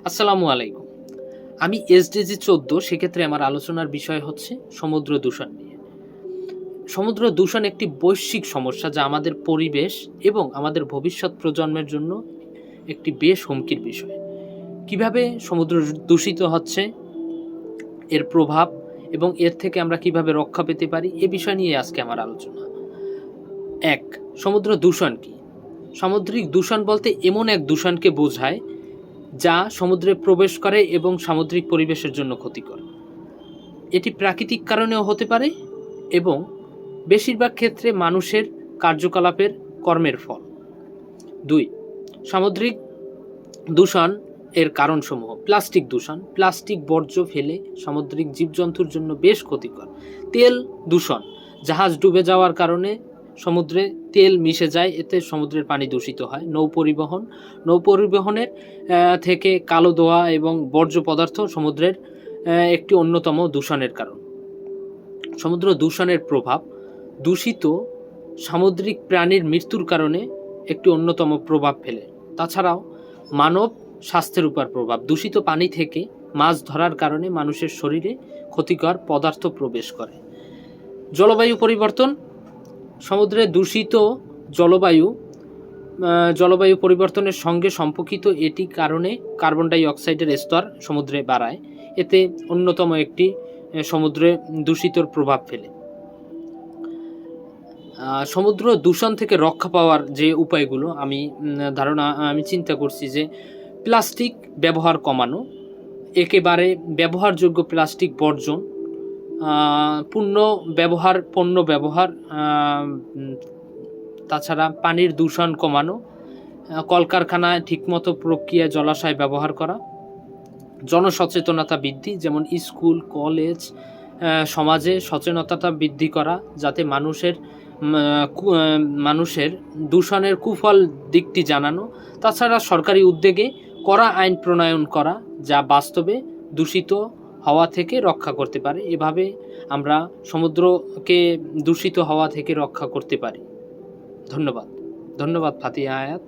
আসসালামু আলাইকুম। আমি এসডিজি ১৪ সেক্ষেত্রে আমার আলোচনার বিষয় হচ্ছে সমুদ্র দূষণ নিয়ে। সমুদ্র দূষণ একটি বৈশ্বিক সমস্যা যা আমাদের পরিবেশ এবং আমাদের ভবিষ্যৎ প্রজন্মের জন্য একটি বেশ হুমকির বিষয়। কিভাবে সমুদ্র দূষিত হচ্ছে, এর প্রভাব এবং এর থেকে আমরা কিভাবে রক্ষা পেতে পারি এ বিষয় নিয়ে আজকে আমার আলোচনা। ১. সমুদ্র দূষণ কি? সামুদ্রিক দূষণ বলতে এমন এক দূষণকে বোঝায় যা সমুদ্রে প্রবেশ করে এবং সামুদ্রিক পরিবেশের জন্য ক্ষতিকর। এটি প্রাকৃতিক কারণেও হতে পারে এবং বেশিরভাগ ক্ষেত্রে মানুষের কার্যকলাপের কর্মের ফল। ২. সামুদ্রিক দূষণ এর কারণসমূহ। প্লাস্টিক দূষণ, প্লাস্টিক বর্জ্য ফেলে সামুদ্রিক জীবজন্তুর জন্য বেশ ক্ষতিকর। তেল দূষণ, জাহাজ ডুবে যাওয়ার কারণে সমুদ্রে তেল মিশে যায়, এতে সমুদ্রের পানি দূষিত হয়। নৌপরিবহনের থেকে কালো ধোঁয়া এবং বর্জ্য পদার্থ সমুদ্রের একটি অন্যতম দূষণের কারণ। সমুদ্র দূষণের প্রভাব, দূষিত সামুদ্রিক প্রাণীর মৃত্যুর কারণে একটি অন্যতম প্রভাব ফেলে। তাছাড়াও মানব স্বাস্থ্যের উপর প্রভাব, দূষিত পানি থেকে মাছ ধরার কারণে মানুষের শরীরে ক্ষতিকর পদার্থ প্রবেশ করে। জলবায়ু পরিবর্তন, সমুদ্রে দূষিত জলবায়ু পরিবর্তনের সঙ্গে সম্পর্কিত, এটি কারণে কার্বন ডাই অক্সাইডের স্তর সমুদ্রে বাড়ায়, এতে অন্যতম একটি সমুদ্রে দূষিতর প্রভাব ফেলে। সমুদ্র দূষণ থেকে রক্ষা পাওয়ার যে উপায়গুলো আমি চিন্তা করছি যে প্লাস্টিক ব্যবহার কমানো, একেবারে ব্যবহারযোগ্য প্লাস্টিক বর্জন, পণ্য ব্যবহার, তাছাড়া পানির দূষণ কমানো, কলকারখানায় ঠিকমতো প্রক্রিয়া জলাশয় ব্যবহার করা, জনসচেতনতা বৃদ্ধি, যেমন স্কুল কলেজ সমাজে সচেতনতা বৃদ্ধি করা, যাতে মানুষের দূষণের কুফল দিকটি জানানো। তাছাড়া সরকারি উদ্যোগে কড়া আইন প্রণয়ন করা, যা বাস্তবে দূষিত হওয়া থেকে রক্ষা করতে পারে। এভাবে আমরা সমুদ্রকে দূষিত হওয়া থেকে রক্ষা করতে পারি। ধন্যবাদ ফাতিয়া আয়াত।